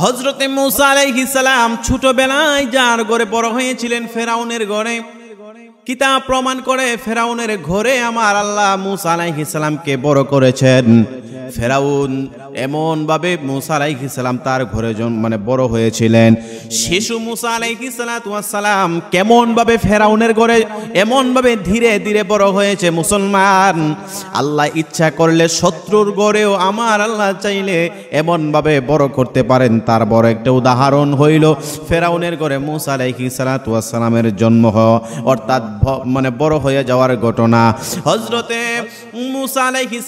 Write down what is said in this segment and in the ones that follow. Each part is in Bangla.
হযরতে মূসা আলাইহিস সালাম ছোটবেলায় যার ঘরে বড় হয়েছিলেন, ফেরাউনের ঘরে, কিতাব প্রমাণ করে ফেরাউনের ঘরে আমার আল্লাহ মূসা আলাইহিস সালামকে বড় করেছেন। ফেরাউন এমন ভাবে মূসা আলাইহিস সালাম তার ঘরে বড় হয়েছিলেন। শিশু মূসা আলাইহিস সালাম কেমন ভাবে ফেরাউনের ঘরে এমন ভাবে ধীরে ধীরে বড় হয়েছে। মুসলমান, আল্লাহ ইচ্ছা করলে শত্রুর ঘরেও আমার আল্লাহ চাইলে এমন ভাবে বড় করতে পারেন। তার বড় একটা উদাহরণ হইল ফেরাউনের ঘরে মূসা আলাইহিস সালামের জন্ম হওয়া, অর্থাৎ বড় হয়ে যাওয়ার ঘটনা। হযরতে মূসা আলাইহিস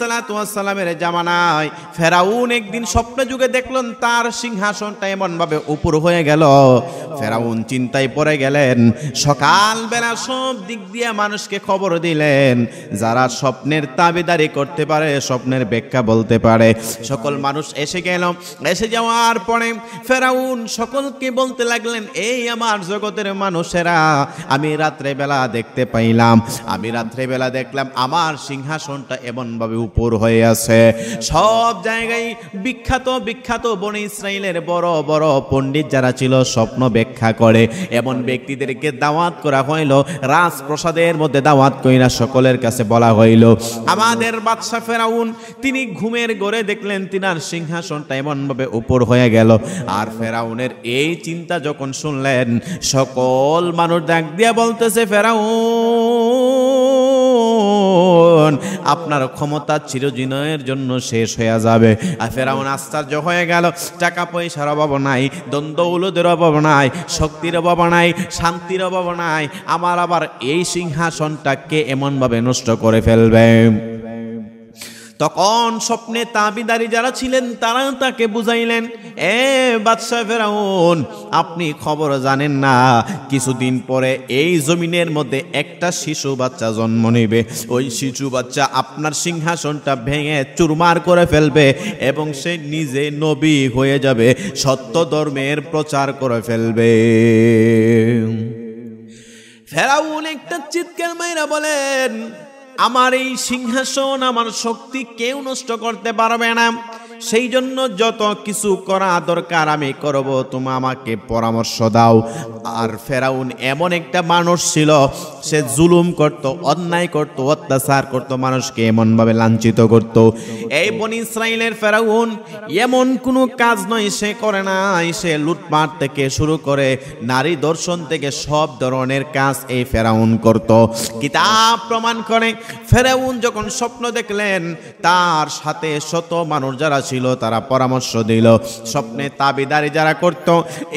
সালামের জামানায় ফেরাউন একদিন স্বপ্ন যুগে দেখলেন তার সিংহাসনটা এমন ভাবে উপর হয়ে গেল। ফেরাউন চিন্তায় পড়ে গেলেন। সকালবেলা সব দিক দিয়ে মানুষকে খবর দিলেন, যারা স্বপ্নের তাবেদারি করতে পারে, স্বপ্নের ব্যাখ্যা বলতে পারে, সকল মানুষ এসে গেল। এসে যাওয়ার পরে ফেরাউন সকলকে বলতে লাগলেন, এই আমার জগতের মানুষেরা, আমি রাত্রেবেলা দেখতে পাইলাম, আমি রাত্রেবেলা দেখলাম আমার সিংহাসনটা এমনভাবে উপর হয়ে আছে। সব জায়গায় বিখ্যাত বিখ্যাত বনি ইসরাইলের বড় বড় পণ্ডিত যারা ছিল স্বপ্ন ব্যাখ্যা করে, এমন ব্যক্তিদেরকে দাওয়াত করা হইল। রাজপ্রাসাদের মধ্যে দাওয়াত কইরা সকলের কাছে বলা হইল, আমাদের বাদশা ফেরাউন তিনি ঘুমের ঘরে দেখলেন তিনার সিংহাসনটা এমনভাবে উপর হয়ে গেল। আর ফেরাউনের এই চিন্তা যখন শুনলেন, সকল মানুষ ডাক দিয়া বলতেছে, ফেরাউন আপনার ক্ষমতা চিরদিনের জন্য শেষ হয়ে যাবে। আর ফেরাউন আশ্চর্য হয়ে গেল, টাকা পয়সার অভাব নাই, দ্বন্দ্ব অভাব নাই, শক্তির অভাব নাই, শান্তির অভাব নাই, আমার আবার এই সিংহাসনটাকে এমনভাবে নষ্ট করে ফেলবে। তখন স্বপ্নে তাবিদারি যারা ছিলেন তারা তাকে বুঝাইলেন, এ বাদশা ফেরাউন, আপনি খবর জানেন না, কিছুদিন পরে এই জমিনের মধ্যে একটা শিশু বাচ্চা জন্ম নেবে। ওই শিশু বাচ্চা আপনার সিংহাসনটা ভেঙে চুরমার করে ফেলবে এবং সে নিজে নবী হয়ে যাবে, সত্য ধর্মের প্রচার করে ফেলবে। ফেরাউন একটা চিৎকার মাইরা বলেন, আমার এই সিংহাসন, আমার শক্তি কেউ নষ্ট করতে পারবে না, সেই জন্য যত কিছু করা দরকার আমি করব, তুমি আমাকে পরামর্শ দাও। আর ফেরাউন এমন একটা মানুষ ছিল, সে জুলুম করত, অন্যায় করত, অত্যাচার করত, মানুষকে এমনভাবে লাঞ্ছিত করত। এই বনি ইসরাইলের ফেরাউন এমন কোনো কাজ নয় সে করে নাই। সে লুটপাট থেকে শুরু করে নারী দর্শন থেকে সব ধরনের কাজ এই ফেরাউন করত। কিতাব প্রমাণ করে ফেরাউন যখন স্বপ্ন দেখলেন, তার সাথে শত মানুষ যারা ছিল তারা পরামর্শ দিল। স্বপ্নে তাবিদারি যারা করত,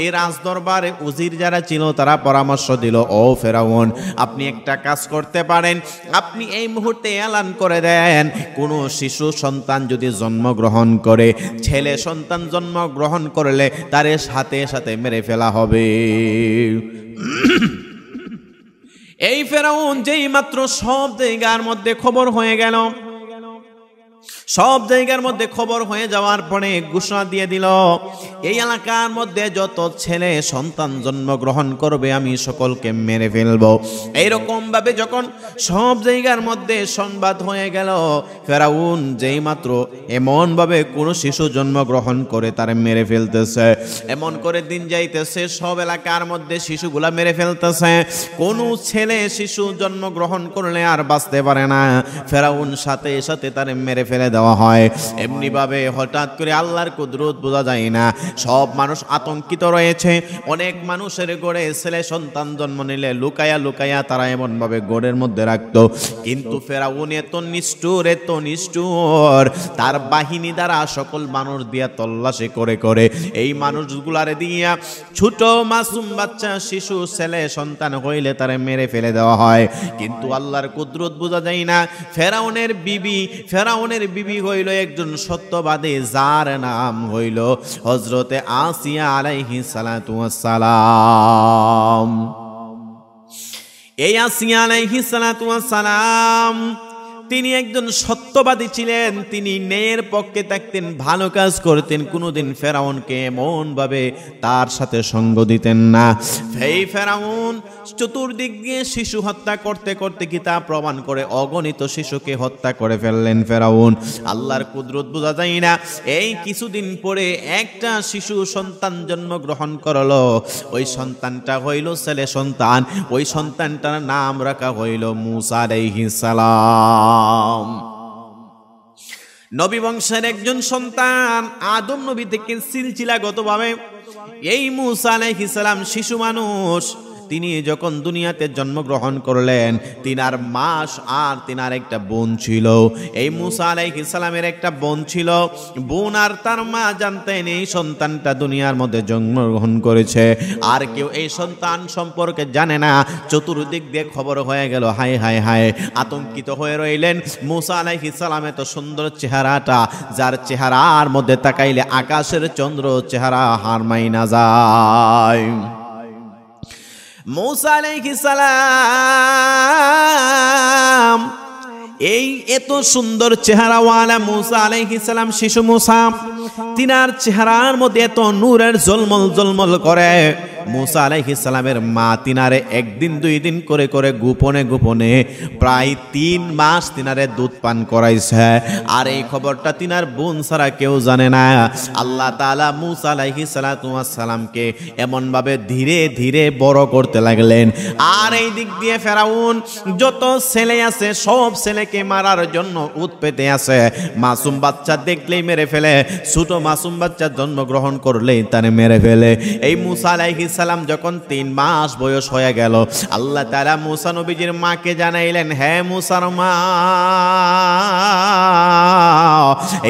এই রাজদরবারে উজির যারা ছিল তারা পরামর্শ দিল, ও ফেরাউন, আপনি একটা কাজ করতে পারেন, আপনি এই মুহূর্তে এলান করে দেন, কোনো শিশু সন্তান যদি জন্মগ্রহণ করে, ছেলে সন্তান জন্মগ্রহণ করলে তার সাথে সাথে মেরে ফেলা হবে। এই ফেরাউন যেই মাত্র সব জায়গার মধ্যে খবর হয়ে গেল, সব জায়গার মধ্যে খবর হয়ে যাওয়ার পরে ঘোষণা দিয়ে দিল, এই এলাকার মধ্যে যত ছেলে সন্তান জন্মগ্রহণ করবে আমি সকলকে মেরে ফেলবো। এইরকম ভাবে যখন সব জায়গার মধ্যে সংবাদ হয়ে গেল, ফেরাউন যেই মাত্র এমন ভাবে কোন শিশু জন্মগ্রহণ করে তার মেরে ফেলতেছে, এমন করে দিন যাইতেছে, সব এলাকার মধ্যে শিশুগুলা মেরে ফেলতেছে। কোন ছেলে শিশু জন্মগ্রহণ করলে আর বাঁচতে পারে না, ফেরাউন সাথে সাথে তার মেরে ফেলে দেওয়া হয়। এমনি ভাবে হঠাৎ করে আল্লাহর কুদরত বোঝা যায় না, সব মানুষ আতঙ্কিত রয়েছে। অনেক মানুষের গড়ে ছেলে সন্তান জন্ম নিলে লুকায়া লুকায়া তারা এমন ভাবে গড়ের মধ্যে রাখতো। কিন্তু ফেরাউন এত নিষ্ঠুর, তার বাহিনী দ্বারা সকল মানুষ দিয়া তল্লাশি করে করে এই মানুষগুলারে দিয়া ছোট মাসুম বাচ্চা শিশু ছেলে সন্তান হইলে তারে মেরে ফেলে দেওয়া হয়। কিন্তু আল্লাহর কুদরত বোঝা যায় না। ফেরাউনের বিবি হইল একজন সত্যবাদী, যার নাম হইল হযরতে আসিয়া আলাইহিস সালাতু ওয়াস সালাম। এই আসিয়া আলাইহিস সালাতু ওয়াস সালাম তিনি একজন সত্যবাদী ছিলেন, তিনি ন্যায়ের পক্ষে থাকতেন, ভালো কাজ করতেন, কোনোদিন ফেরাউনকে এমন ভাবে তার সাথে সঙ্গ দিতেন না। এই ফেরাউন চতুর্দিক দিয়ে শিশু হত্যা করতে করতে কিতাব প্রমাণ করে অগণিত শিশুকে হত্যা করে ফেললেন ফেরাউন। আল্লাহর কুদরত বোঝা যায় না। এই কিছুদিন পরে একটা শিশু সন্তান জন্মগ্রহণ করলো। ওই সন্তানটা হইল ছেলে সন্তান। ওই সন্তানটার নাম রাখা হইল মূসা আলাইহিস সালাম। নবী বংশের একজন সন্তান, আদম নবী থেকে সিলসিলাগতভাবে এই মূসা আলাইহিস সালাম শিশু মানুষ। তিনি যখন দুনিয়াতে জন্মগ্রহণ করলেন, তিনার মাস আর তিনার একটা বোন ছিল। এই মূসা আলাইহিস সালামের একটা বোন ছিল। বোন আর তার মা জানতেন এই সন্তানটা দুনিয়ার মধ্যে জন্মগ্রহণ করেছে, আর কেউ এই সন্তান সম্পর্কে জানে না। চতুর্দিক দিয়ে খবর হয়ে গেল, হায় হায় হায়, আতঙ্কিত হয়ে রইলেন। মূসা আলাইহিস সালামের তো সুন্দর চেহারাটা, যার চেহারার মধ্যে তাকাইলে আকাশের চন্দ্র চেহারা হার মাইনা যায়। মূসা আলাইহিস সালাম এই এত সুন্দর চেহারাওয়ালা মূসা আলাইহিস সালাম, শিশু মূসা, তিনার চেহারার মধ্যে এত নূরের ঝলমল ঝলমল করে। মূসা আলাইহিস সালামের মা তিনারে একদিন দুই দিন করে করে গোপনে গোপনে প্রায় 3 মাস তিনারে দুধ পান করাইছে। আর এই খবরটা তিনার বোন ছাড়া কেউ জানে না। আল্লাহ তাআলা মূসা আলাইহিস সালামকে এমন ভাবে ধীরে ধীরে বড় করতে লাগলেন। আর এই দিক দিয়ে ফেরাউন যত ছেলে আছে সব ছেলেকে মারার জন্য উৎপেতে আছে। মাসুম বাচ্চা দেখলেই মেরে ফেলে, ছোট মাসুম বাচ্চা জন্মগ্রহণ করলেই তারে মেরে ফেলে। এই মূসা আলাইহিস সালাম যখন 3 মাস বয়স হয়ে গেল, আল্লাহ তাআলা মূসা নবীজির মাকে জানাইলেন, হে মূসার মা,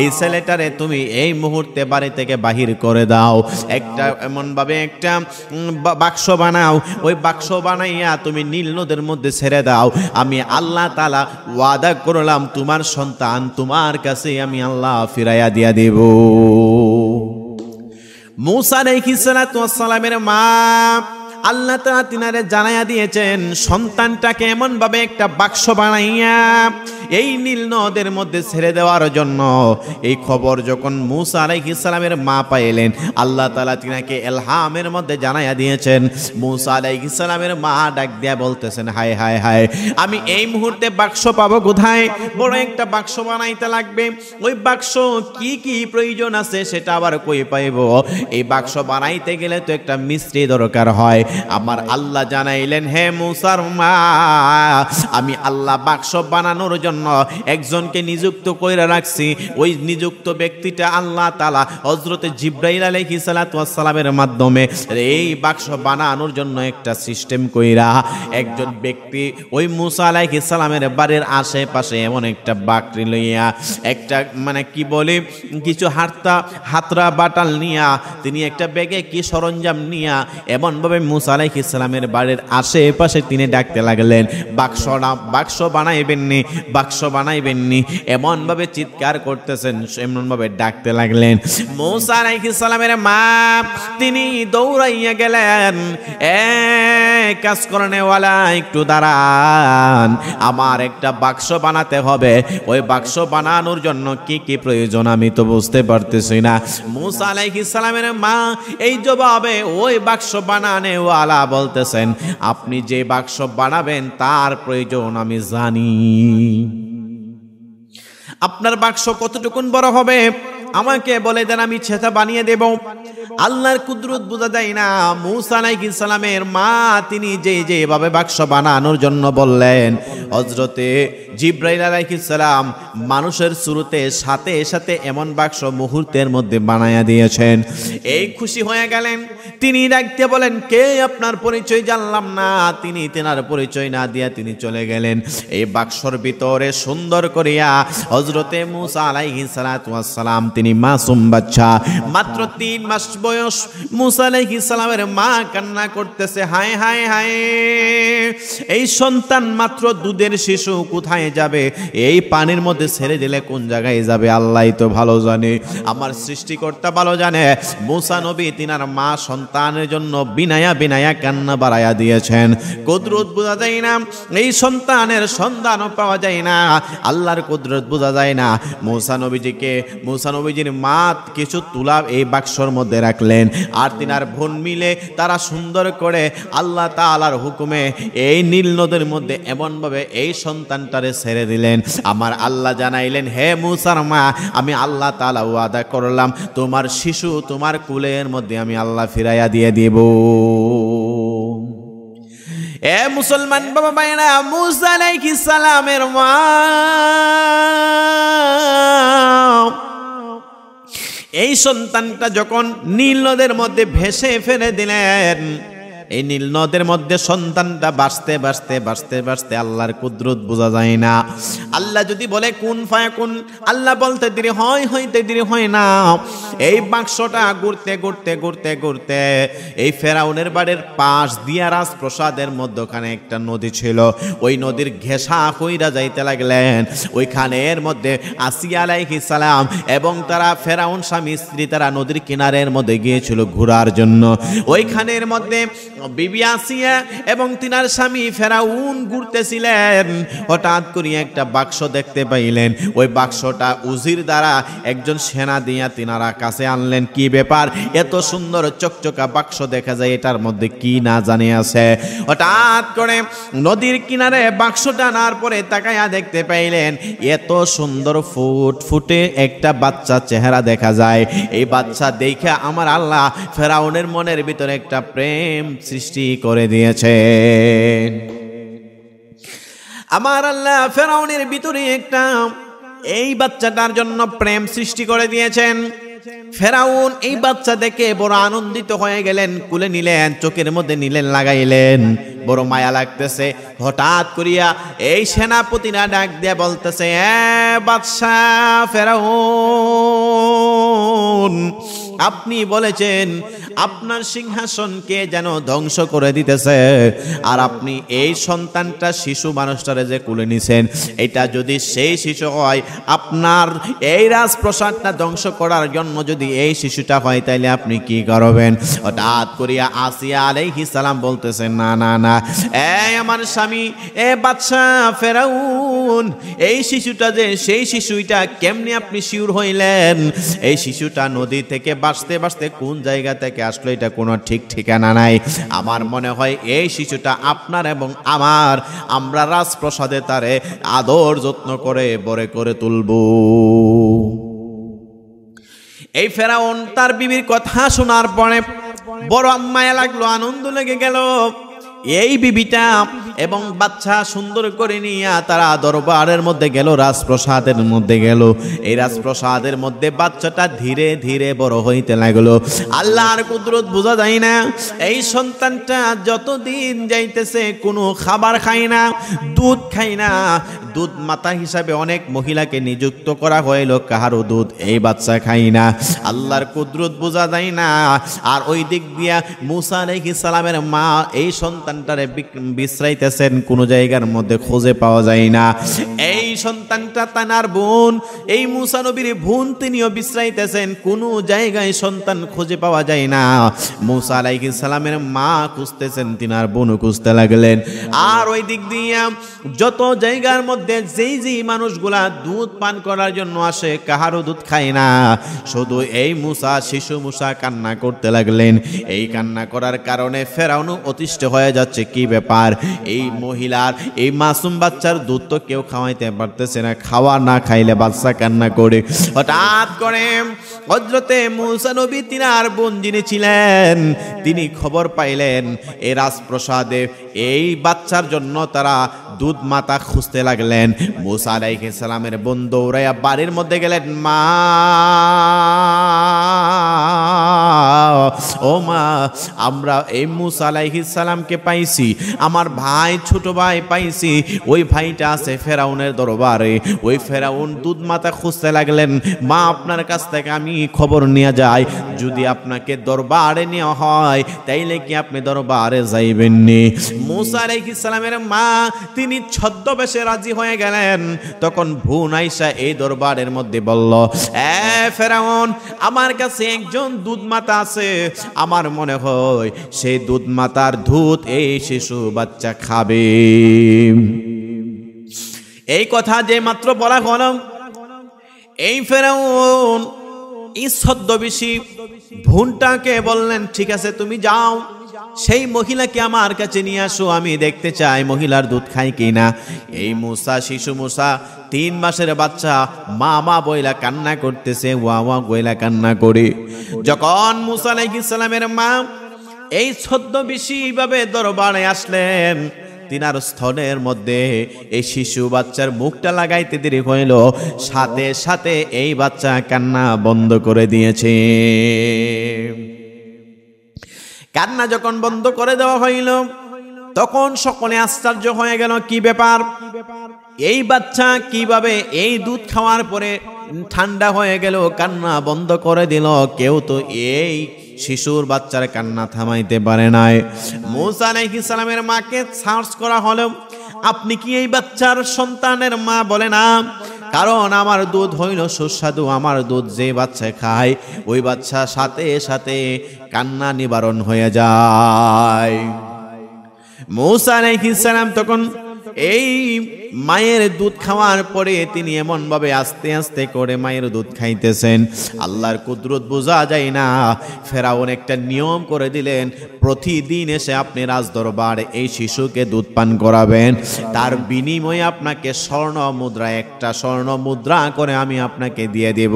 এই ছেলেটারে তুমি এই মুহূর্তে বাড়ি থেকে বাহির করে দাও। একটা এমন ভাবে একটা বাক্স বানাও, ওই বাক্স বানাইয়া তুমি নীল নদের মধ্যে ছেড়ে দাও। আমি আল্লাহ তাআলা ওয়াদা করলাম তোমার সন্তান তোমার কাছে আমি আল্লাহ ফিরাইয়া দিয়া দেব। মূসা আলাইহিস সালামের মা আল্লাহ তাআলা তিনারে জানাইয়া দিয়েছেন সন্তানটাকে এমন ভাবে একটা বাক্স বানাইয়া এই নীল নদের মধ্যে ছেড়ে দেওয়ার জন্য। এই খবর যখন মূসা আলাইহিস সালামের মা পাইলেন, আল্লাহ তাআলা তিনাকে ইলহামের মধ্যে জানাইয়া দিয়েছেন। মূসা আলাইহিস সালামের মা ডাক দিয়া বলতেছেন, হায় হায় হায়, আমি এই মুহূর্তে বাক্স পাবো কোথায়? বড় একটা বাক্স বানাইতে লাগবে। ওই বাক্স কি কি প্রয়োজন আছে সেটা আবার কই পাইব? এই বাক্স বানাইতে গেলে তো একটা মিস্ত্রি দরকার হয়। আমার আল্লাহ জানাইলেন, হে মূসার মা, আমি আল্লাহ বাক্স বানানোর জন্য একজনকে নিযুক্ত কইরা রাখছি। ওই নিযুক্ত ব্যক্তিটা আল্লাহ তাআলা হযরতে জিবরাইল আলাইহিস সালামের মাধ্যমে এই বাক্স বানানোর জন্য একটা সিস্টেম কইরা একজন ব্যক্তি ওই মূসা আলাইহিস সালামের বাড়ির আশেপাশে এমন একটা বাকরি লইয়া একটা মানে কি বলে কিছু হাতরা বাটাল নিয়া তিনি একটা ব্যাগে কি সরঞ্জাম নিয়া এমনভাবে মূসা আলাইহিস সালামের বাড়ির আশেপাশে তিনি ডাকতে লাগলেন, বাক্স বানাইবেননি, বাক্স বানাইবেননি, এমন ভাবে চিৎকার করতেছেন, এমন ভাবে ডাকতে লাগলেন। মূসা আলাইহিস সালামের মা তিনি দৌড়াইয়া গেলেন, কাজ করনেওয়ালা একটু দাঁড়ান, আমার একটা বাক্স বানাতে হবে। ওই বাক্স বানানোর জন্য কি কি প্রয়োজন আমি তো বুঝতে পারতেছি না। মূসা আলাইহিস সালামের মা এই জবাবে ওই বাক্স বানানেওয়ালা বলতেছেন, আপনি যে বাক্স বানাবেন তার প্রয়োজন আমি জানি। আপনার বাক্স কতটুকুন বড় হবে আমাকে বলে দেন, আমি সেটা বানিয়ে দেব। আল্লাহর কুদরত বোঝা যায় না। মূসা আলাইহিস সালামের মা তিনি যেভাবে বাক্স বানানোর জন্য বললেন, হযরতে জিবরাইল আলাইহিস সালাম মানুষের শুরুতে সাথে সাথে এমন বাক্স মুহূর্তের মধ্যে বানায়া দিয়েছেন। এই খুশি হয়ে গেলেন। তিনি ডাকতে বলেন, কে আপনার পরিচয় জানলাম না। তিনি তেনার পরিচয় না দিয়া তিনি চলে গেলেন। এই বাক্সর ভিতরে সুন্দর করিয়া হযরতে মূসা আলাইহিস সালাম তিনি মাসুম বাচ্চা, মাত্র 3 মাস বয়স। মুসা আলাইহিস সালামের মা কান্না করতেছে, হায় হায় হায়, এই সন্তান মাত্র দুধের শিশু কোথায় যাবে? এই পানির মধ্যে ছেড়ে দিলে কোন জায়গায় যাবে আল্লাহই তো ভালো জানে, আমার সৃষ্টিকর্তা ভালো জানে। মুসা নবী তিনার মা সন্তানের জন্য বিনায়া বিনায়া কান্না বাড়াইয়া দিয়েছেন। কুদরত বোঝা যায় না, এই সন্তানের সন্ধানও পাওয়া যায় না, আল্লাহর কুদরত বোঝা যায় না। মুসা নবীজির মা কিছু তুলা এই বাক্সর মধ্যে রাখলেন, আর তিনার বোন মিলে তারা সুন্দর করে আল্লাহ তাআলার হুকুমে এই নীল নদের মধ্যে এমনভাবে এই সন্তানটারে ছেড়ে দিলেন। আমার আল্লাহ জানাইলেন, হে মুসার মা, আমি আল্লাহ তাআলা ওয়াদা করলাম তোমার শিশু তোমার কুলের মধ্যে আমি আল্লাহ ফিরাইয়া দিয়ে দিব। এ মুসলমান বাবা ভাইরা, মুসা আলাইহিস সালামের মা এই সন্তানটা যখন নীল নদের মধ্যে ভেসে ফেলে দিলেন, এই নীল নদের মধ্যে সন্তানটা বাঁচতে বাঁচতে বাঁচতে বাঁচতে আল্লাহর কুদরত বোঝা যায় না। আল্লাহ যদি বলে কুন ফায়াকুন, আল্লাহ বলতে দেরি হয়, হইতে দেরি হয় না। এই বাক্সটা ঘুরতে ঘুরতে ঘুরতে ঘুরতে এই ফেরাউনের বাড়ির পাশ দিয়া রাজপ্রসাদের মধ্যখানে একটা নদী ছিল, ওই নদীর ঘেঁষা কইরা যাইতে লাগলেন। ওইখানের মধ্যে আসিয়া আলাইহিস সালাম এবং তারা ফেরাউন স্বামী স্ত্রী তারা নদীর কিনারের মধ্যে গিয়েছিল ঘোরার জন্য। ওইখানের মধ্যে বিবি আসিয়া এবং তিনার স্বামী ফেরাউন ঘুরতেছিলেন। হঠাৎ করে একটা বাক্স দেখতে পাইলেন, ওই বাক্সটা উজির দ্বারা একজন সেনা দিয়া তিনারা কাছে আনলেন। কি ব্যাপার, এত সুন্দর চকচকা বাক্স দেখা যায়, এটার মধ্যে কি না জানে আছে। হঠাৎ করে নদীর কিনারে বাক্সটা আনার পরে তাকাইয়া দেখতে পাইলেন এত সুন্দর ফুটফুটে একটা বাচ্চা চেহারা দেখা যায়। এই বাচ্চা দেখে আমার আল্লাহ ফেরাউনের মনের ভিতরে একটা প্রেম সৃষ্টি করে দিয়েছে। আমার আল্লাহ ফেরাউনের ভিতরে একটা এই বাচ্চাটার জন্য প্রেম সৃষ্টি করে দিয়েছেন। ফেরাউন এই বাচ্চা দেখে বড় আনন্দিত হয়ে গেলেন, কুলে নিলেন, চোখের মধ্যে নিলেন, লাগাইলেন, বড় মায়া লাগতেছে। হঠাৎ করিয়া এই সেনাপতিরা ডাক দিয়ে বলতেছে, বাদশাহ ফেরাউন, আপনি বলেছেন আপনার সিংহাসনকে যেন ধ্বংস করে দিতেছে, আর আপনি এই সন্তানটা শিশু মানুষটারে যে কুলে নিছেন, এটা যদি সেই শিশু হয়, আপনার এই রাজপ্রসাদটা ধ্বংস করার জন্য যদি এই শিশুটা হয়, তাইলে আপনি কি করবেন? হঠাৎ করিয়া আসিয়া আলাইহিস সালাম বলতেছেন, না না না, আমার স্বামী বাদশাহ ফেরাউন, এই শিশুটা যে সেই শিশুটা কেমনি আপনি শিওর হইলেন? এই শিশুটা নদী থেকে বাঁচতে বাঁচতে কোন জায়গা থেকে আসলো, এটা কোনো ঠিক ঠিকানা নাই। আমার মনে হয় এই শিশুটা আপনার এবং আমরা রাজপ্রসাদে তারে আদর যত্ন করে বড় করে তুলব। এই ফেরাউন তার বিবির কথা শোনার পরে বড় মায়া লাগলো, আনন্দ লেগে গেল। এই বিবিটা এবং বাচ্চা সুন্দর করে নিয়ে তারা দরবারের মধ্যে গেল, রাজপ্রসাদের মধ্যে গেল। এই রাজপ্রসাদের মধ্যে বাচ্চাটা ধীরে ধীরে বড় হইতে লাগলো। আল্লাহর কুদরত বোঝা যায় না। এই সন্তানটা যতদিন যাইতেছে কোনো খাবার খায় না, দুধ খায় না। দুধ মাতা হিসাবে অনেক মহিলাকে নিযুক্ত করা হইল, কাহারও দুধ এই বাচ্চা খায় না। আল্লাহর কুদরত বোঝা যায় না। আর ওই দিক দিয়া মুসা আলাইহিস সালামের মা এই সন্তানটারে বিশ্রাইতেছেন, কোনো জায়গার মধ্যে খুঁজে পাওয়া যায় না। এই সন্তানটা তানার বোন, এই মুসা নবীর বোন, তিনিও বিশ্রাইতেছেন, কোনো জায়গায় সন্তান খুঁজে পাওয়া যায় না। মুসা আলাইহিস সালামের মা খুঁজতেছেন, তিনার বোনও খুঁজতে লাগলেন। আর ওই দিক দিয়া যত জায়গার মধ্যে যেই মানুষগুলা দুধ পান করার জন্য আসে, কাহারও দুধ খায় না। শুধু এই শিশু মুসা কান্না করতে লাগলেন। এই কান্না করার কারণে ফেরাউন অতিষ্ঠ হয়ে যাচ্ছে। কি ব্যাপার, এই মহিলার এই মাসুম বাচ্চার দুধ তো কেউ খাওয়াইতে পারতেছে না, খাওয়া না খাইলে বাচ্চা কান্না করে। হঠাৎ করে হযরতে মুসা নবী তিনার বোন যিনি ছিলেন, তিনি খবর পাইলেন এই রাজপ্রসাদে এই বাচ্চার জন্য তারা দুধ মাতা খুঁজতে লাগলেন। মুসা আলাইহিস সালামের বোন দৌড়াইয়া বাড়ির মধ্যে গেলেন, মা ও মা, আমরা এই মুসা আলাইহিস সালামকে পাইছি, আমার ভাই ছোট ভাই পাইছি, ওই ভাইটা আছে ফেরাউনের দরবারে। ওই ফেরাউন দুধ মাথা খুঁজতে লাগলেন, মা আপনার কাছ থেকে আমি খবর নিয়ে যাই, যদি আপনাকে দরবারে নেওয়া হয় তাইলে কি আপনি দরবারে যাইবেননি? মুসা আলাইহিস সালামের মা তিনি ছদ্মবেশে রাজি হয়ে গেলেন। তখন বোন আয়েশা এই দরবারের মধ্যে বলল, ফেরাউন, আমার কাছে একজন দুধ মাতা আছে, আমার মনে হয় সেই দুধ মাতার দুধ এই শিশু বাচ্চা খাবে। এই কথা যে মাত্র বলা হলো, এই ফেরাউন এই ছদ্মবেশী বোনটাকে বললেন, ঠিক আছে তুমি যাও, সেই মহিলাকে আমার কাছে নিয়ে আসো, আমি দেখতে চাই মহিলার দুধ খায় কিনা। এই মুসা, শিশু মুসা 3 মাসের বাচ্চা, মা মা বইলা কান্না করতেছে, ওয়া ওয়া বইলা কান্না করে। যখন মুসা আলাইহিস সালামের মা এই ছদ্মবেশী ভাবে দরবারে আসলেন, তিনার স্তনের মধ্যে এই শিশু বাচ্চার মুখটা লাগাইতে দেরি হইল, সাথে সাথে এই বাচ্চা কান্না বন্ধ করে দিয়েছে। কান্না যখন বন্ধ করে দেওয়া হইল, তখন সকলে আশ্চর্য হয়ে গেল, কি ব্যাপার, এই বাচ্চা কিভাবে এই দুধ খাওয়ার পরে ঠান্ডা হয়ে গেল, কান্না বন্ধ করে দিল? কেউ তো এই শিশুর বাচ্চার কান্না থামাইতে পারে নাই। মুসা আলাইহিস সালামের মাকে সার্চ করা হলো, আপনি কি এই বাচ্চার সন্তানের মা? বলে না, কারণ আমার দুধ হইল সুস্বাদু, আমার দুধ যে বাচ্চা খায় ওই বাচ্চা সাথে সাথে কান্না নিবারণ হয়ে যায়। মুসা আলাইহিস সালাম তখন এই মায়ের দুধ খাওয়ার পরে তিনি এমন ভাবে আস্তে আস্তে করে মায়ের দুধ খাইতেছেন, আল্লাহর কুদরত বোঝা যায় না। ফেরাউন একটা নিয়ম করে দিলেন, প্রতিদিন এসে আপনি রাজদরবারে এই শিশুকে দুধ পান করাবেন, তার বিনিময়ে আপনাকে স্বর্ণ মুদ্রা, একটা স্বর্ণ মুদ্রা করে আমি আপনাকে দিয়ে দেব।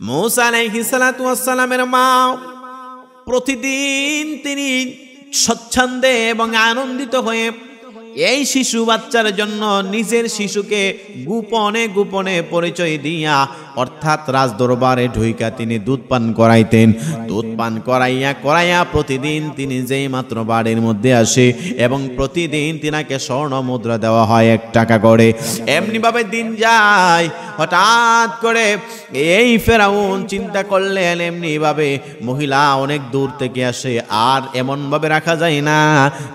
মুসা আলাইহিস সালাতু ওয়াস সালামের মা প্রতিদিন তিনি স্বচ্ছন্দে এবং আনন্দিত হয়ে এই শিশু বাচ্চার জন্য নিজের শিশুকে গোপনে গোপনে পরিচয় দিয়া, অর্থাৎ রাজদরবারে ঢুইকা তিনি দুধ পান করাইতেন। দুধ পান করাইয়া প্রতিদিন তিনি যেই মাত্র বাড়ির মধ্যে আসে এবং প্রতিদিন তিনাকে স্বর্ণ মুদ্রা দেওয়া হয় 1 টাকা করে। এমনিভাবে দিন যায়। হঠাৎ করে এই ফেরাউন চিন্তা করলেন, এমনিভাবে মহিলা অনেক দূর থেকে আসে, আর এমনভাবে রাখা যায় না।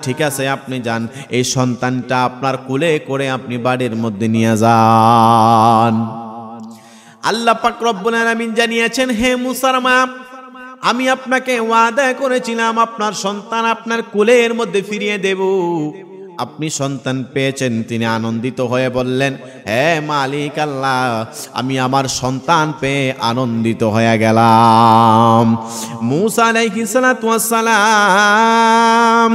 ঠিক আছে, আপনি যান, এই সন্তানটা আপনার কোলে করে আপনি বাড়ির মধ্যে নিয়ে যান। আল্লাহ পাক রব্বুল আলামিন জানিয়েছেন, হে মুসার মা, আমি আপনাকে ওয়াদা করেছিলাম আপনার সন্তান আপনার কোলের মধ্যে ফিরিয়ে দেব। আপনি সন্তান পেয়েছেন। তিনি আনন্দিত হয়ে বললেন, হে মালিক আল্লাহ, আমি আমার সন্তান পেয়ে আনন্দিত হয়ে গেলাম। মুসা আলাইহিস সালাতু ওয়াস সালাম,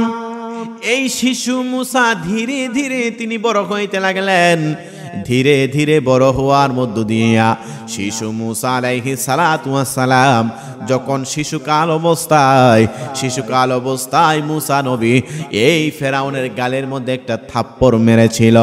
এই শিশু মুসা ধীরে ধীরে তিনি বড় হইতে লাগলেন। ধীরে ধীরে বড় হওয়ার মধ্য দিয়া শিশু মুসা আলাইহিস সালাতু ওয়াস সালাম যখন শিশুকাল অবস্থায় মুসা নবী এই ফেরাউনের গালের মধ্যে একটা থাপ্পড় মেরেছিল।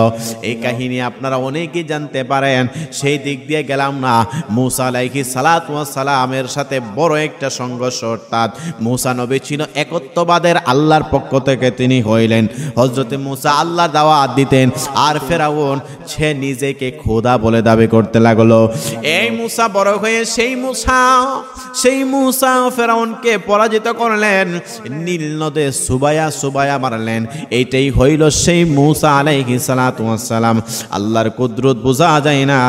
এই কাহিনী আপনারা অনেকেই জানতে পারেন, সেই দিক দিয়ে গেলাম না। মুসা আলাইহিস সালাতু ওয়াস সালামের সাথে বড় একটা সংঘর্ষ, অর্থাৎ মুসা নবী ছিল একত্ববাদের আল্লাহর পক্ষ থেকে তিনি হইলেন। হযরতে মুসা আল্লাহর দাওয়াত দিতেন, আর ফেরাউন সে নিজেকে খোদা বলে দাবি করতে লাগলো। এই মুসা বড় হয়ে সেই মুসা ফেরাউনকে পরাজিত করলেন, নীল নদে সুবায়া মারলেন। এইটাই হইল সেই মুসা আলাইহিস সালাতু ওয়াস সালাম। আল্লাহর কুদরত বোঝা যায় না।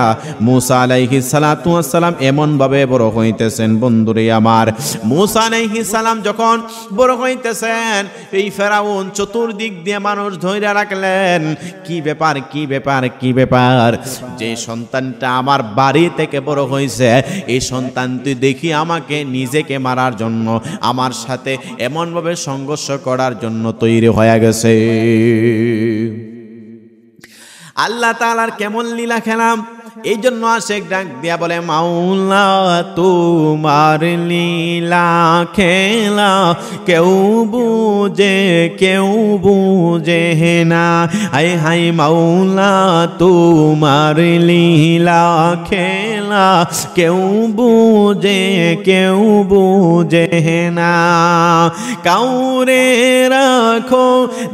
মুসা আলাইহিস সালাতু ওয়াস সালাম এমন ভাবে বড় হইতেছেন, বন্ধুরে আমার। মুসা আলাইহিস সালাম যখন বড় হইতেছেন, এই ফেরাউন চতুর্দিক দিয়ে মানুষ ধরে রাখলেন, কি ব্যাপার, যে সন্তানটা আমার বাড়ি থেকে বড় হয়েছে, এই সন্তানটি দেখি আমাকে নিজেকে মারার জন্য, আমার সাথে এমনভাবে সংঘর্ষ করার জন্য তৈরি হয়ে গেছে। আল্লাহ তাআলার কেমন লীলা খেলাম। এই জন্য আশেক ডাক দিয়া বলে, মাওলা তোমার লীলা খেলা কেউ বুঝে না। হায় হায় মাওলা তোমার লীলা খেলা খেলা কেউ বুঝে না। কাউরে রাখো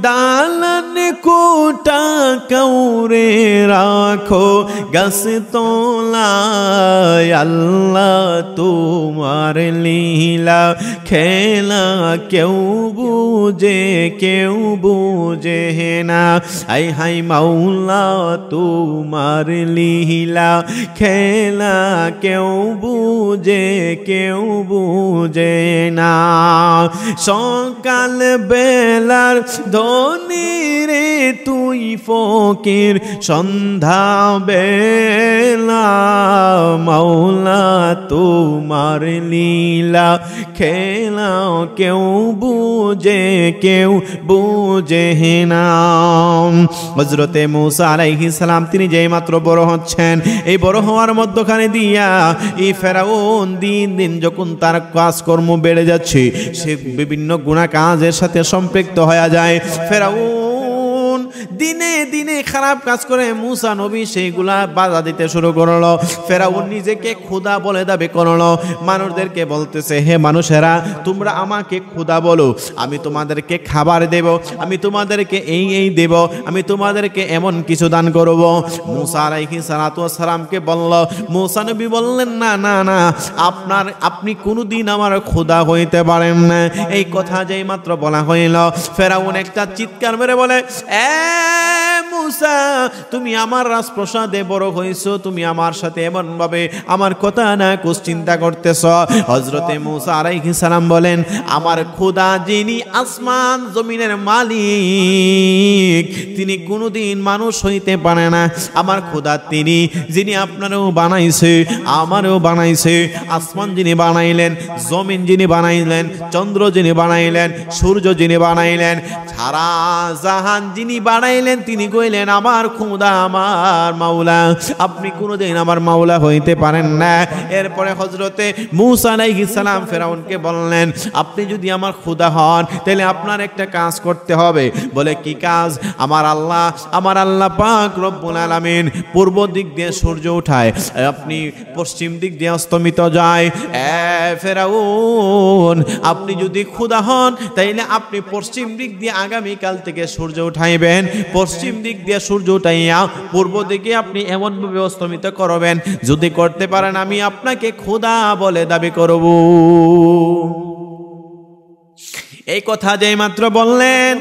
দালান কোটা, কাউরে রাখো গাছ তলায়, আল্লাহ তোমার লীলা খেলা কেউ বুঝে না। আই হাই মাওলা তোমার লীলা খেলা কেউ বুঝে না। সকাল বেলার ধনী রে তুই ফকির, সন্ধ্যা বেলা মাওলা তোমার লীলা খেলা কেউ বুঝে না। হযরতে মূসা আলাইহিস সালাম তিনি যেই মাত্র বড় হচ্ছেন, এই বড় হওয়ার মধ্যখানে দিয়া এই ফেরাউন দিন দিন যখন তার কাজকর্ম বেড়ে যাচ্ছে, সে বিভিন্ন গুনাহ কাজের সাথে সম্পৃক্ত হয়ে যায়। ফেরাউন দিনে দিনে খারাপ কাজ করে মূসা নবী সেইগুলা বাধা দিতে শুরু করলো। ফেরাউন নিজেকে খোদা বলে দাবি করলো, মানুষদেরকে বলতেছে, হে মানুষেরা তোমরা আমাকে খোদা বলো, আমি তোমাদেরকে খাবার দেব, আমি তোমাদেরকে এই দেব, আমি তোমাদেরকে এমন কিছু দান করব। মূসা আলাইহিস সালাতু ওয়াস সালামকে বলল, মূসা নবী বললেন না না না, আপনি কোনোদিন আমার খোদা হইতে পারেন না। এই কথা যেই মাত্র বলা হইল, ফেরাউন একটা চিৎকার মেরে বলে, মূসা তুমি আমার রাজপ্রাসাদে বড় হইছো, তুমি আমার সাথে এমন ভাবে আমার কথা না কুছ চিন্তা করতেছ। হযরতে মূসা আলাইহিস সালাম বলেন, আমার খোদা যিনি আসমান জমিনের মালিক, তিনি কোনোদিন মানুষ হইতে পারে না। আমার খোদা তিনি যিনি আপনারও বানাইছে আমারও বানাইছে। আসমান যিনি বানাইলেন, জমিন যিনি বানাইলেন, চন্দ্র যিনি বানাইলেন, সূর্য যিনি বানাইলেন, সারা জাহান যিনি বানাইলেন, তিনি কইলেন আমার খোদা আমার মাওলা, আপনি কোনোদিন আমার মাওলা হইতে পারেন না। এরপরে হযরতে মূসা আলাইহিস সালাম ফেরাউনকে বললেন, আপনি যদি আমার খোদা হন তাহলে আপনার একটা কাজ করতে হবে। বলে কি কাজ? আমার আল্লাহ পাক রব্বুল আলামিন পূর্ব দিক দিয়ে সূর্য উঠায়, আপনি পশ্চিম দিক দিয়ে অস্তমিত যায়। ফেরাউন আপনি যদি খোদা হন তাইলে আপনি পশ্চিম দিক দিয়ে আগামীকাল থেকে সূর্য উঠাইবেন, পশ্চিম দিক দিয়ে সূর্য উঠাইয়া পূর্ব দিকে আপনি এমনভাবে অস্তমিত করবেন, যদি করতে পারেন আমি আপনাকে খোদা বলে দাবি করব। এই কথা যেই মাত্র বললেন,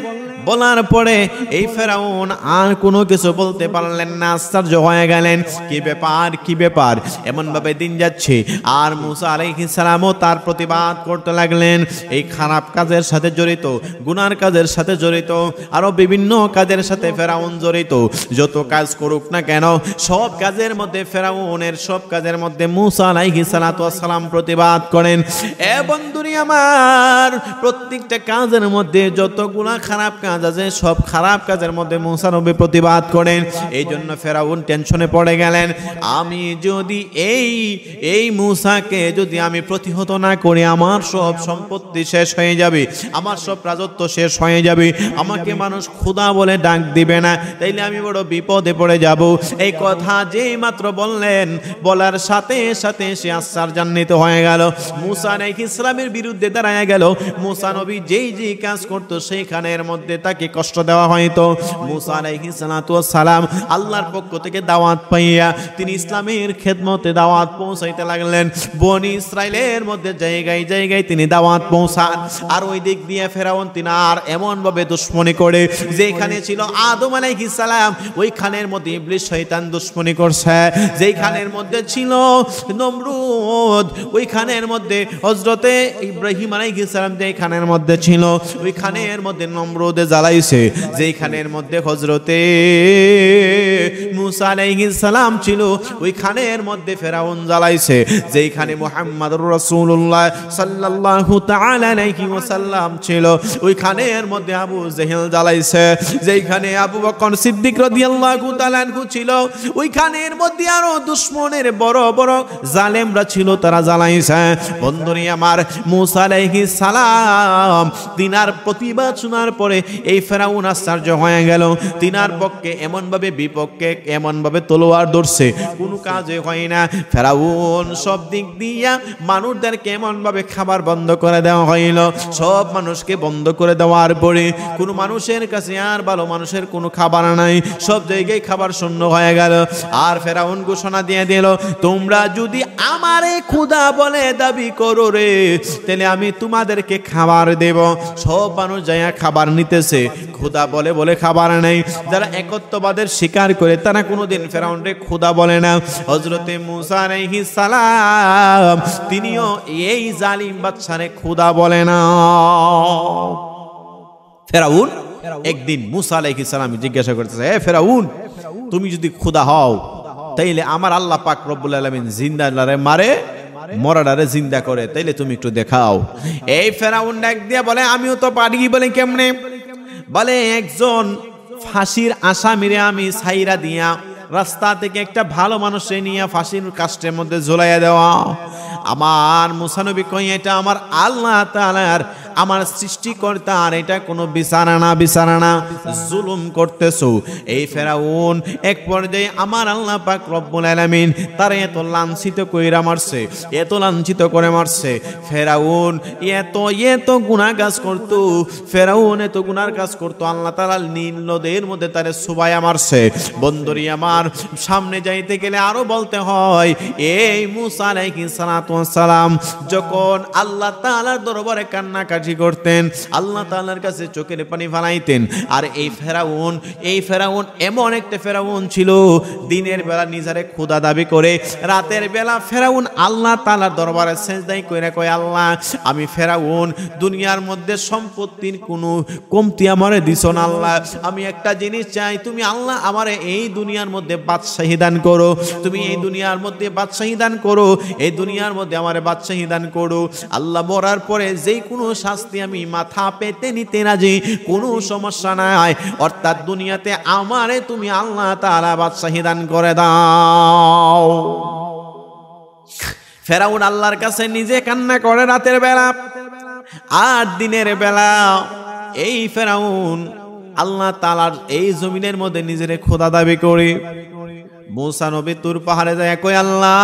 বলার পরে এই ফেরাউন আর কোনো কিছু বলতে পারলেন না, আশ্চর্য হয়ে গেলেন, কি ব্যাপার এমন ভাবে দিন যাচ্ছে। আর মূসা আলাইহিস সালামও তার প্রতিবাদ করতে লাগলেন। এই খারাপ কাজের সাথে জড়িত, গুনার কাজের সাথে জড়িত, আরো বিভিন্ন কাজের সাথে ফেরাউন জড়িত। যত কাজ করুক না কেন, সব কাজের মধ্যে ফেরাউনের সব কাজের মধ্যে মূসা আলাইহিস সালাম প্রতিবাদ করেন। বন্ধুরি আমার, প্রত্যেকটা কাজের মধ্যে যতগুলা খারাপ কাজ আছে, সব খারাপ কাজের মধ্যে মূসা নবী প্রতিবাদ করেন। এই জন্য ফেরাউন টেনশনে পড়ে গেলেন, আমি যদি এই মূসাকে যদি আমি প্রতিহত না করি, আমার সব সম্পত্তি শেষ হয়ে যাবে, আমার সব রাজত্ব শেষ হয়ে যাবে, আমাকে মানুষ খোদা বলে ডাক দিবে না, তাইলে আমি বড় বিপদে পড়ে যাব। এই কথা যেই মাত্র বললেন, বলার সাথে সাথে সে আশ্চর্যান্বিত হয়ে গেল, মূসা আলাইহিস সালামের বিরুদ্ধে দাঁড়ায় গেল। মূসা নবী যেই কাজ করতো সেইখানের মধ্যে তাকে কষ্ট দেওয়া হয়তো। মূসা আলাইহিস সালাম আল্লাহর পক্ষ থেকে দাওয়াত পাইয়া তিনি ইসলামের খেদমতে দাওয়াত পৌঁছাইতে লাগলেন। বনি ইসরাইলের মধ্যে জায়গায় জায়গায় তিনি দাওয়াত পৌঁছান। আর ওই দিক দিয়ে ফেরাউন তিনি আর এমন ভাবে দুশমনি করে, যেখানে ছিল আদম আলাইহিস সালাম ওইখানের মধ্যে ইবলিস শয়তান দুশমনি করছে, যেখানের মধ্যে ছিল নমরুদ ওইখানের মধ্যে হযরতে ইব্রাহিম আলাইহিস সালাম যেখানের মধ্যে ছিল ওইখানের মধ্যে নমরুদে জ্বালাইছে, যেখানের মধ্যে হযরতে মূসা আলাইহিস সালাম ছিল ওইখানের মধ্যে ফেরাউন জ্বালাইছে, যেখানে মুহাম্মদুর রাসূলুল্লাহ সাল্লাল্লাহু তাআলা আলাইহি ওয়াসাল্লাম ছিল ওইখানের মধ্যে আবু জেহেল জ্বালাইছে, যেখানে আবু বকর সিদ্দিক রাদিয়াল্লাহু তাআলা আনহু ছিল ওইখানের মধ্যে আরো দুশমনের বড় বড় জালেমরা ছিল, তারা জ্বালাইছে। বন্ধুরি আমার, মূসা আলাইহিস সালাম তিনার প্রতিবাদ শোনার পরে এই ফেরাউন আশ্চর্য হয়ে গেল, তিনার পক্ষে এমনভাবে বিপক্ষে এমনভাবে তলোয়ার ধরছে, কোনো কাজে হয় না। ফেরাউন সব দিক দিয়া মানুষদেরকে এমনভাবে খাবার বন্ধ করে দেওয়া হইল, সব মানুষকে বন্ধ করে দেওয়ার পরে কোনো মানুষের কাছে আর ভালো মানুষের কোনো খাবার নাই, সব জায়গায় খাবার শূন্য হয়ে গেল। আর ফেরাউন ঘোষণা দিয়ে দিল, তোমরা যদি আমারে খোদা বলে দাবি করো রে, তাহলে আমি তোমাদেরকে খাবার দেব। সব মানুষ যাইয়া খাবার নিতেছে, খোদা বলে বলে খাবার নেই। যারা একত্ববাদের স্বীকার করে তারা কোনোদিন ফেরাউনরে খোদা বলে না। হযরতে মূসা আলাইহিস সালাম তিনিও এই জালিম বাদশারে খোদা বলে না। ফেরাউন একদিন মূসা আলাইহিস সালাম জিজ্ঞাসা করতেছে, হে ফেরাউন, তুমি যদি খোদা হও তাইলে আমার আল্লাহ পাক রব্বুল আলামিন জিন্দারে মারে, মরাডারে জিন্দা করে, তাইলে তুমি একটু দেখাও। এই ফেরাউন ডাক দিয়া বলে, আমিও তো পারি। বলে কেমনে? বলে একজন ফাঁসির আসামিরে আমি ছাইরা দিয়া রাস্তা থেকে একটা ভালো মানুষে নিয়ে ফাঁসির কাষ্টের মধ্যে ঝোলাইয়া দেওয়া। আমার মুসা নবী কই, এটা আমার আল্লাহ তাআলার, আমার সৃষ্টিকর্তার এটা কোনো বিচার না, জুলুম করতেছো। এই ফেরাউন এক পর্যায়ে আমার আল্লাহ পাক রব্বুল আলামিন তারে এত লাঞ্ছিত কইরা মারছে, এত লাঞ্ছিত করে মারছে। ফেরাউন এত গুনাহ কাজ করতো, ফেরাউন এত গুনার কাজ করতো, আল্লাহ তাআলা নীল নদের মধ্যে তারে সুবাইয়া মারছে। বন্ধুরি আমার, সামনে যাইতে গেলে আরো বলতে হয়, এই মূসা আলাইহিস সালাম যখন আল্লাহ তাআলার দরবারে কান্নাকাটি করতেন, আল্লাহ তাআলার কাছে চোখের পানি ফেলাইতেন। আর এই ফেরাউন এমন একটা ফেরাউন ছিল, দিনের বেলা নিজেরে খোদা দাবি করে, রাতের বেলা ফেরাউন আল্লাহ তাআলার দরবারে সেজদাই কইরা কয়, আল্লাহ আমি ফেরাউন, দুনিয়ার মধ্যে সম্পত্তির কোনো কমতি আমারে দিছো না আল্লাহ, আমি একটা জিনিস চাই, তুমি আল্লাহ আমারে এই দুনিয়ার মধ্যে বাদশাহী দান করো, তুমি এই দুনিয়ার মধ্যে বাদশাহী দান করো, এই দুনিয়ার মধ্যে আমারে বাদশাহী দান করো। আল্লাহ মরার পরে যেই কোনো শাস্তি আমি মাথা পেতে নিতে রাজি, কোনো সমস্যা নাই, অর্থাৎ দুনিয়াতে আমারে তুমি আল্লাহ তাআলা বাদশাহী দান করে দাও। ফেরাউন আল্লাহর কাছে নিজে কান্না করে রাতের বেলা, আর দিনের বেলা এই ফেরাউন আল্লাহ তাআলার এই জমিনের মধ্যে নিজের খোদা দাবি করে। মূসা নবী তুর পাহাড়ে যায় কই, আল্লাহ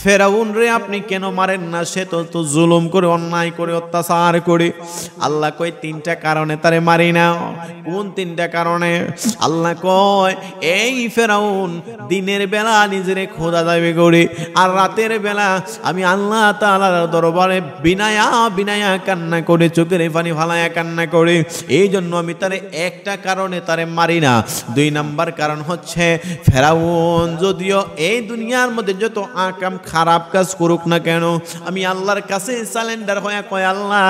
ফেরাউন রে আপনি কেন মারেন না? সে তো জুলুম করে, অন্যায় করে, অত্যাচার করে। আল্লাহ কয়, তিনটা কারণে তারে মারি না। কোন তিনটা কারণে? আল্লাহ কয়, এই ফেরাউন দিনের বেলা নিজের খোদা দাবি করে, আর রাতের বেলা আমি আল্লাহ তাআলার দরবারে বিনায়া কান্না করে, চোখের পানি ফালায়া কান্না করে। এই জন্য আমি তারে একটা কারণে তারে মারি না। 2 নাম্বার কারণ হচ্ছে, ফেরাউন যদিও এই দুনিয়ার মধ্যে যত আকাম খারাপ কাজ করুক না কেন, আমি আল্লাহর কাছে সারেন্ডার হয়ে কয়, আল্লাহ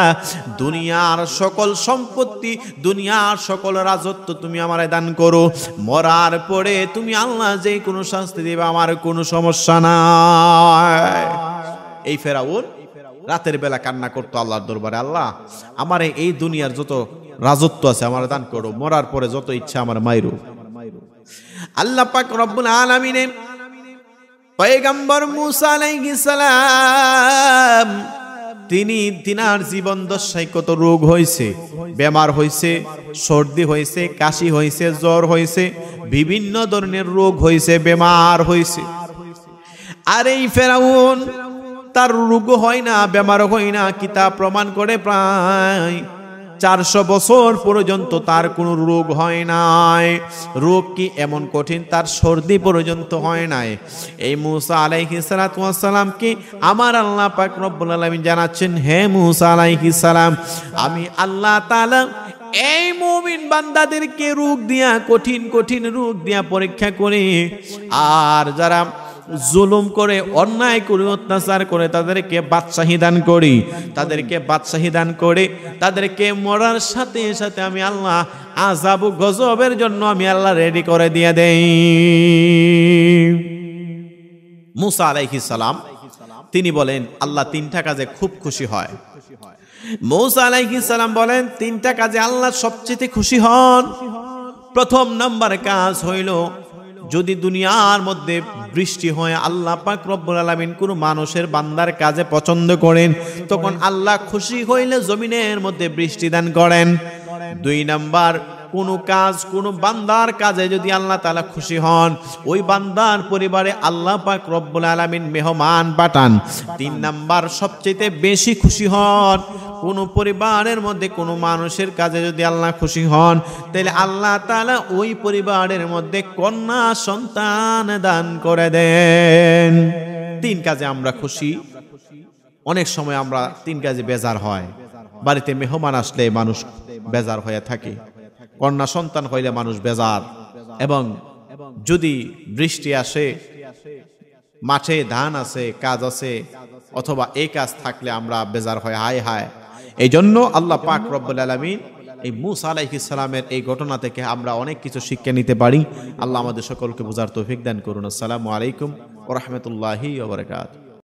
দুনিয়ার সকল সম্পত্তি, দুনিয়ার সকল রাজত্ব তুমি আমারে দান করো, মরার পরে তুমি আল্লাহ যে কোনো শাস্তি দিবে, আমার কোনো সমস্যা নাই। এই ফেরাউন রাতের বেলা কান্না করতো আল্লাহর দরবারে, আল্লাহ আমারে এই দুনিয়ার যত রাজত্ব আছে আমার দান করো, মরার পরে যত ইচ্ছা আমার মাইরো। আল্লাহ পাক রব্বুল আলামিন পয়গম্বর মূসা আলাইহিস সালাম তিনার জীবন দশায় কত রোগ হয়েছে, বেমার হয়েছে, সর্দি হয়েছে, কাশি হয়েছে, জ্বর হয়েছে, বিভিন্ন ধরনের রোগ হয়েছে, বেমার হয়েছে। আর এই ফেরাউন তার রোগ হয় না, বেমার হয় না, কিতাব প্রমাণ করে প্রায় 400 বছর পর্যন্ত তার কোনো রোগ হয় নাই। রোগ কি এমন কঠিন, তার সর্দি পর্যন্ত হয় নাই। এই মূসা আলাইহিস সালাম কি আমার আল্লাহ পাক রব্বুল আলামিন জানাচ্ছেন, হে মূসা আলাইহিস সালাম, আমি আল্লাহ তাআলা এই মুমিন বান্দাদেরকে রোগ দিয়া, কঠিন কঠিন রোগ দিয়া পরীক্ষা করে, আর যারা জুলুম করে, অন্যায় করে, অত্যাচার করে, তাদেরকে বাদশাহী দান করি, তাদেরকে মরার সাথে সাথে আমি আল্লাহ আযাব গজবের জন্য আমি আল্লাহ রেডি করে দিয়ে দেই। মূসা আলাইহিস সালাম তিনি বলেন, আল্লাহ 3টা কাজে খুব খুশি হয়। মূসা আলাইহিস সালাম বলেন, 3টা কাজে আল্লাহ সবচেয়ে খুশি হন। প্রথম নাম্বার কাজ হইল, যদি দুনিয়ার মধ্যে বৃষ্টি হয়, আল্লাহ পাক রব্বুল আলামিন কোনো মানুষের বান্দার কাজে পছন্দ করেন, তখন আল্লাহ খুশি হইলে জমিনের মধ্যে বৃষ্টি দান করেন। 2 নাম্বার, কোনো কাজ, কোনো বান্দার কাজে যদি আল্লাহ তাআলা খুশি হন, ওই বান্দার পরিবারে আল্লাহ পাক রব্বুল আলামিন মেহমান পাঠান। 3 নাম্বার, সবচেয়ে বেশি খুশি হন কোনো পরিবারের মধ্যে কোনো মানুষের কাজে যদি আল্লাহ খুশি হন, তাহলে আল্লাহ তাআলা ওই পরিবারের মধ্যে কন্যা সন্তান দান করে দেন। 3 কাজে আমরা খুশি। অনেক সময় আমরা 3 কাজে বেজার হয়। বাড়িতে মেহমান আসলে মানুষ বেজার হয়ে থাকে, কন্যা সন্তান হইলে মানুষ বেজার, এবং যদি বৃষ্টি আসে, মাঠে ধান আছে, কাজ আছে, অথবা এই কাজ থাকলে আমরা বেজার হয়, হায় হায়। এই জন্য আল্লাহ পাক রব্বুল আলামিন এই মূসা আলাইহিস সালামের এই ঘটনা থেকে আমরা অনেক কিছু শিক্ষা নিতে পারি। আল্লাহ আমাদের সকলকে বোঝার তৌফিক দান করুন। আসসালামু আলাইকুম ওয়া রাহমাতুল্লাহি ওয়া বারাকাতুহু।